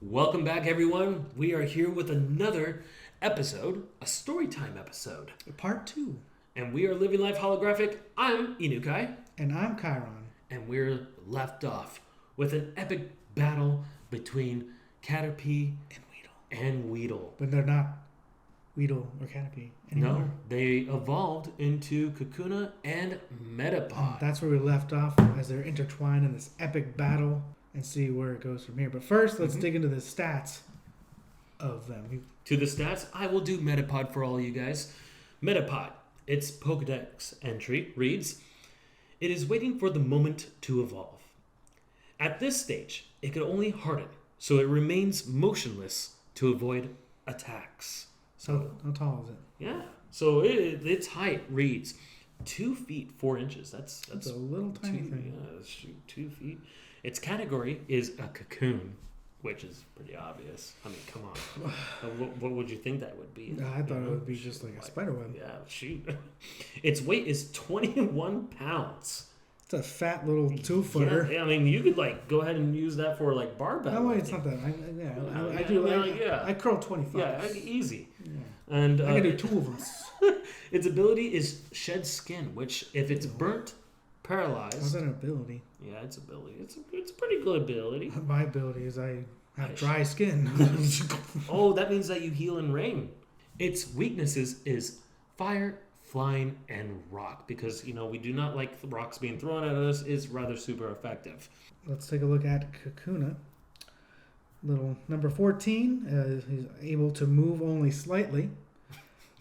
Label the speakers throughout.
Speaker 1: Welcome back, everyone. We are here with another episode, a storytime episode.
Speaker 2: Part 2.
Speaker 1: And we are Living Life Holographic. I'm Inukai.
Speaker 2: And I'm Chiron.
Speaker 1: And we're left off with an epic battle between Caterpie and Weedle.
Speaker 2: But they're not Weedle or Caterpie anymore.
Speaker 1: No, they evolved into Kakuna and Metapod.
Speaker 2: And that's where we left off as they're intertwined in this epic battle and see where it goes from here. But first, let's dig into the stats of them.
Speaker 1: To the stats, I will do Metapod for all you guys. Metapod, its Pokedex entry reads, "It is waiting for the moment to evolve. At this stage, it can only harden, so it remains motionless to avoid attacks."
Speaker 2: So how tall is it?
Speaker 1: Yeah. So its height reads 2 feet 4 inches. That's
Speaker 2: a little tiny thing.
Speaker 1: Yeah, shoot, 2 feet. Its category is a cocoon, which is pretty obvious. I mean, come on. What would you think that would be?
Speaker 2: I thought it would be just like a spider web.
Speaker 1: Yeah, shoot. Its weight is 21 pounds.
Speaker 2: It's a fat little 2-footer.
Speaker 1: Yeah, I mean, you could go ahead and use that for barbell.
Speaker 2: No way, it's not that. I curl 25.
Speaker 1: Yeah, easy.
Speaker 2: Yeah.
Speaker 1: And
Speaker 2: I can do 2 of them.
Speaker 1: Its ability is shed skin, which if it's burnt, paralyzed.
Speaker 2: How's that an ability?
Speaker 1: Yeah, it's ability. It's a pretty good ability.
Speaker 2: My ability is I have dry skin.
Speaker 1: Oh, that means that you heal in rain. Its weaknesses is fire, flying, and rock, because we do not like rocks being thrown at us. It's rather super effective.
Speaker 2: Let's take a look at Kakuna. Little number 14 he's able to move only slightly.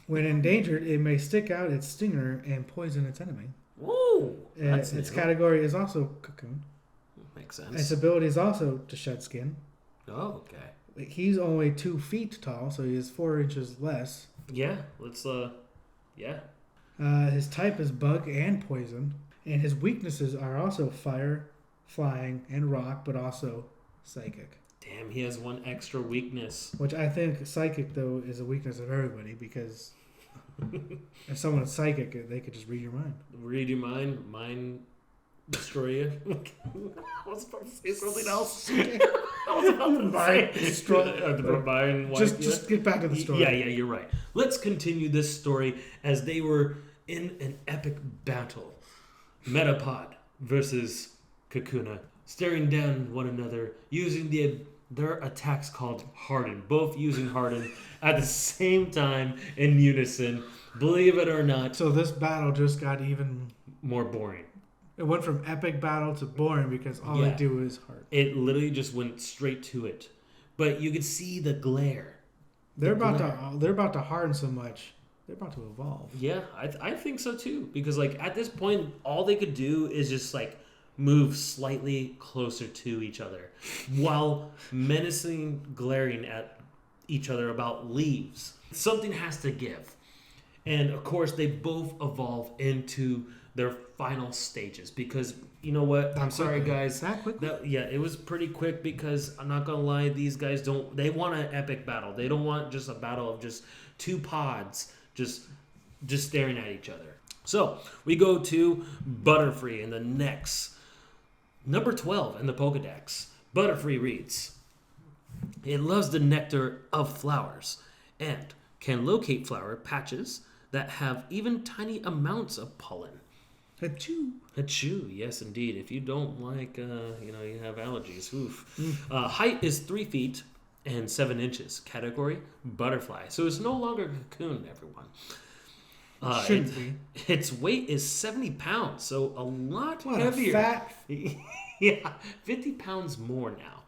Speaker 2: When endangered, it may stick out its stinger and poison its enemy.
Speaker 1: Whoa! That's
Speaker 2: its
Speaker 1: new.
Speaker 2: category is also cocoon.
Speaker 1: Makes sense.
Speaker 2: Its ability is also to shed skin.
Speaker 1: Oh, okay.
Speaker 2: He's only 2 feet tall, so he is 4 inches less.
Speaker 1: Yeah, let's yeah.
Speaker 2: His type is bug and poison, and his weaknesses are also fire, flying, and rock, but also psychic.
Speaker 1: Damn, he has one extra weakness.
Speaker 2: Which I think psychic, though, is a weakness of everybody, because if someone is psychic, they could just read your mind.
Speaker 1: Read your mind destroy you. I was about to say something else. I was about to
Speaker 2: Mind destroy.
Speaker 1: Mind wipe,
Speaker 2: Just get back to the story.
Speaker 1: Yeah, you're right. Let's continue this story as they were in an epic battle. Metapod versus Kakuna, staring down one another, using their attacks called Harden, both using Harden at the same time in unison. Believe it or not.
Speaker 2: So this battle just got even
Speaker 1: more boring.
Speaker 2: It went from epic battle to boring because all they do is hard.
Speaker 1: It literally just went straight to it. But you could see the glare.
Speaker 2: They're about to harden so much. They're about to evolve.
Speaker 1: Yeah, I think so too. Because at this point, all they could do is just move slightly closer to each other while menacing glaring at each other about leaves. Something has to give. And of course, they both evolve into their final stages because you know what? I'm sorry, guys.
Speaker 2: That quick?
Speaker 1: It was pretty quick because I'm not gonna lie, these guys they want an epic battle. They don't want just a battle of just 2 pods just staring at each other. So we go to Butterfree in the next number 12 in the Pokedex. Butterfree reads, "It loves the nectar of flowers and can locate flower patches that have even tiny amounts of pollen." Achoo, yes indeed. If you don't you have allergies. Oof. Height is 3 feet and 7 inches. Category, butterfly. So it's no longer a cocoon, everyone.
Speaker 2: Shouldn't be.
Speaker 1: Its weight is 70 pounds, so a lot
Speaker 2: what
Speaker 1: heavier.
Speaker 2: A fat.
Speaker 1: Yeah, 50 pounds more now.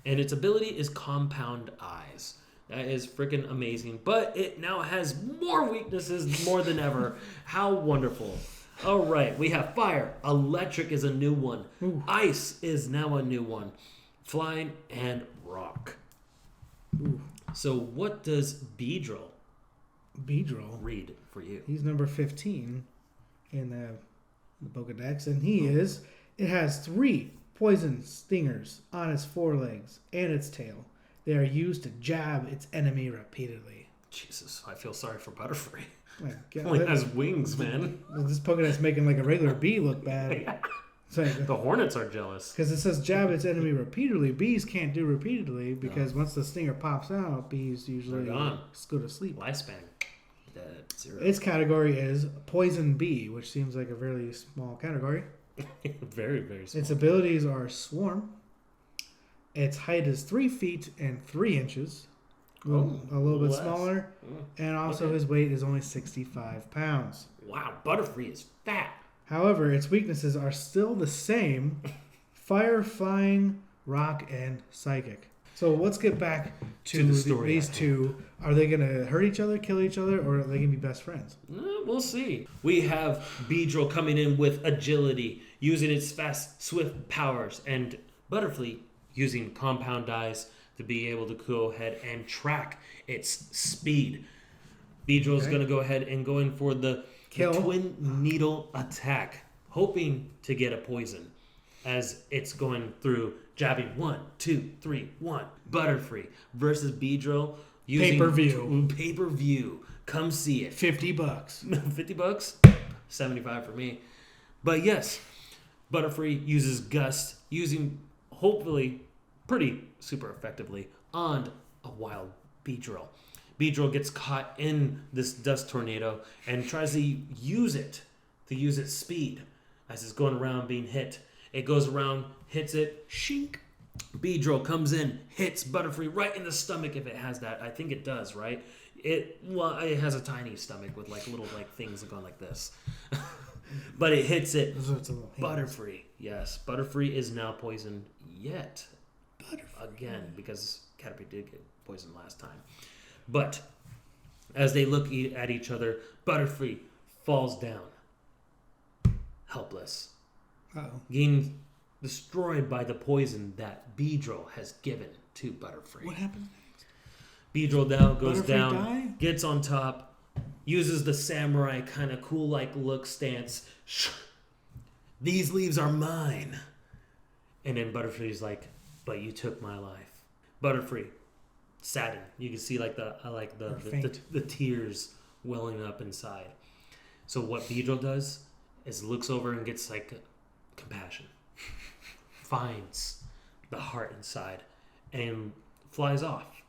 Speaker 1: And its ability is compound eyes. That is freaking amazing. But it now has more weaknesses more than ever. How wonderful. All right, we have fire. Electric is a new one.
Speaker 2: Ooh.
Speaker 1: Ice is now a new one. Flying and rock.
Speaker 2: Ooh.
Speaker 1: So what does Beedrill read for you?
Speaker 2: He's number 15 in the Pokedex, and it has 3 poison stingers on its forelegs and its tail. They are used to jab its enemy repeatedly.
Speaker 1: Jesus, I feel sorry for Butterfree.
Speaker 2: My God.
Speaker 1: Only has wings, man.
Speaker 2: This Pokedex making a regular bee look bad.
Speaker 1: The hornets are jealous.
Speaker 2: Because it says jab its enemy repeatedly. Bees can't do repeatedly because once the stinger pops out, bees usually go to sleep.
Speaker 1: Lifespan. Dead. 0.
Speaker 2: Its category is poison bee, which seems like a very small category.
Speaker 1: Very, very small.
Speaker 2: Its abilities are swarm. Its height is 3 feet and 3 inches. A little bit smaller. And also his weight is only 65 pounds.
Speaker 1: Wow, Butterfree is fat.
Speaker 2: However, its weaknesses are still the same. Fire, flying, rock, and psychic. So let's get back to
Speaker 1: the story,
Speaker 2: these two. Are they going to hurt each other, kill each other, or are they going to be best friends?
Speaker 1: We'll see. We have Beedrill coming in with agility, using its fast, swift powers, and Butterfree using compound eyes to be able to go ahead and track its speed. Beedrill is going to go ahead and go in for the twin needle attack, hoping to get a poison as it's going through jabbing 1, 2, 3, 1. Butterfree versus Beedrill using pay-per-view. Come see it.
Speaker 2: $50.
Speaker 1: $50? 75 for me. But yes, Butterfree uses Gust, using hopefully pretty super effectively on a wild Beedrill. Beedrill gets caught in this dust tornado and tries to use its speed as it's going around being hit. It goes around, hits it, shink. Beedrill comes in, hits Butterfree right in the stomach if it has that. I think it does, right? It has a tiny stomach with like little like things going like this. But it hits it. Butterfree. Yes, Butterfree is now poisoned yet. Again, because Caterpie did get poisoned last time. But as they look at each other, Butterfree falls down. Helpless. Getting destroyed by the poison that Beedrill has given to Butterfree.
Speaker 2: What happened?
Speaker 1: Beedrill now goes down, gets on top, uses the samurai kind of cool like look stance. These leaves are mine. And then Butterfree's like, but you took my life. Butterfree, saddened. You can see like the tears welling up inside. So what Beedrill does is looks over and gets like compassion. Finds the heart inside and flies off.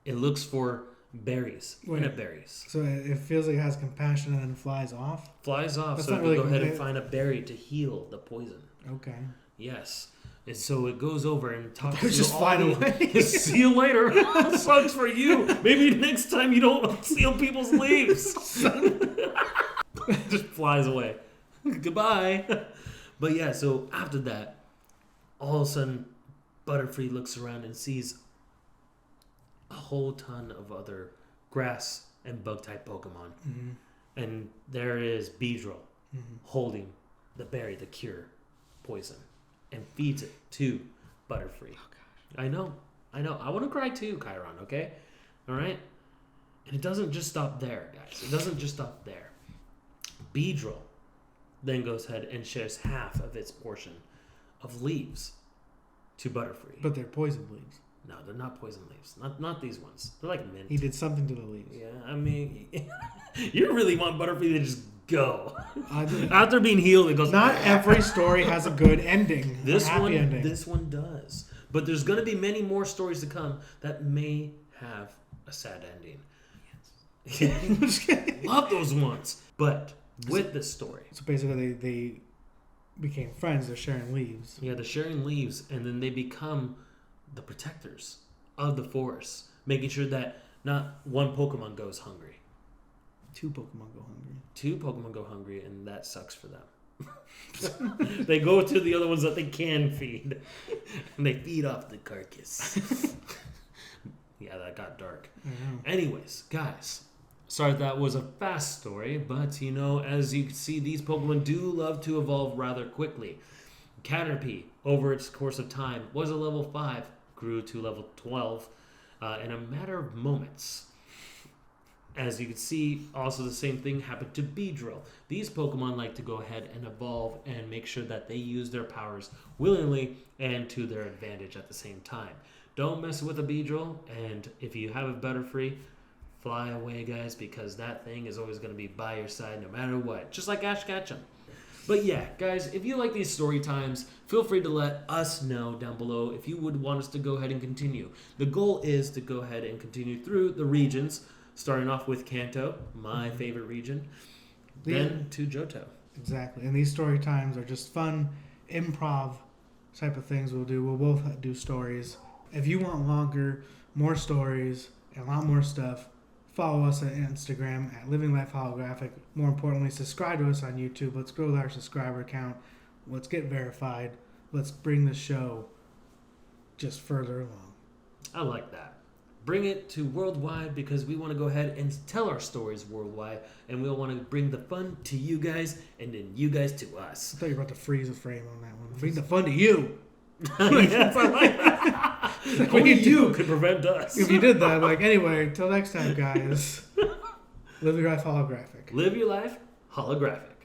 Speaker 1: It looks for berries, peanut berries.
Speaker 2: So it feels like it has compassion and then flies off?
Speaker 1: Flies off.
Speaker 2: That's
Speaker 1: so
Speaker 2: not
Speaker 1: it can
Speaker 2: really
Speaker 1: go ahead and find a berry to heal the poison.
Speaker 2: Okay.
Speaker 1: Yes. And so it goes over and talks
Speaker 2: to just fly away.
Speaker 1: See you later. Sucks for you. Maybe next time you don't steal people's leaves. Just flies away. Goodbye. But yeah, so after that, all of a sudden, Butterfree looks around and sees a whole ton of other grass and bug-type Pokemon. Mm-hmm. And there is Beedrill holding the berry, the cure poison, and feeds it to Butterfree. Oh, gosh. I know. I want to cry too, Chiron, okay? All right? And it doesn't just stop there, guys. It doesn't just stop there. Beedrill then goes ahead and shares half of its portion of leaves to Butterfree.
Speaker 2: But they're poison leaves.
Speaker 1: No, they're not poison leaves. Not these ones. They're like mint.
Speaker 2: He did something to the leaves.
Speaker 1: Yeah, I mean, you really want Butterfree to just go. After being healed, it goes...
Speaker 2: Not every story has a good ending.
Speaker 1: This one does. But there's going to be many more stories to come that may have a sad ending. Yes. Love those ones. But with this story...
Speaker 2: So basically they became friends. They're sharing leaves.
Speaker 1: Yeah, they're sharing leaves, and then they become the protectors of the forest, making sure that not one Pokemon goes hungry.
Speaker 2: 2 Pokemon go hungry.
Speaker 1: 2 Pokemon go hungry, and that sucks for them. They go to the other ones that they can feed, and they feed off the carcass. Yeah, that got dark. Anyways, guys, sorry that was a fast story, but as you can see, these Pokemon do love to evolve rather quickly. Caterpie, over its course of time, was a level 5, grew to level 12 in a matter of moments. As you can see, also the same thing happened to Beedrill. These Pokemon like to go ahead and evolve and make sure that they use their powers willingly and to their advantage at the same time. Don't mess with a Beedrill, and if you have a Butterfree, fly away, guys, because that thing is always going to be by your side no matter what. Just like Ash Ketchum. But yeah, guys, if you like these story times, feel free to let us know down below if you would want us to go ahead and continue. The goal is to go ahead and continue through the regions, starting off with Kanto, my favorite region, then to Johto.
Speaker 2: Exactly. And these story times are just fun, improv type of things we'll do. We'll both do stories. If you want longer, more stories, and a lot more stuff, follow us on Instagram at Living Life Holographic. More importantly, subscribe to us on YouTube. Let's grow our subscriber count. Let's get verified. Let's bring the show just further along.
Speaker 1: I like that. Bring it to worldwide because we want to go ahead and tell our stories worldwide, and we'll want to bring the fun to you guys and then you guys to us.
Speaker 2: I thought you were about to freeze the frame on that one. Bring the fun to you.
Speaker 1: Yes, I like that. Only you could prevent us.
Speaker 2: If you did that, anyway, till next time, guys. Live your life holographic.
Speaker 1: Live your life holographic.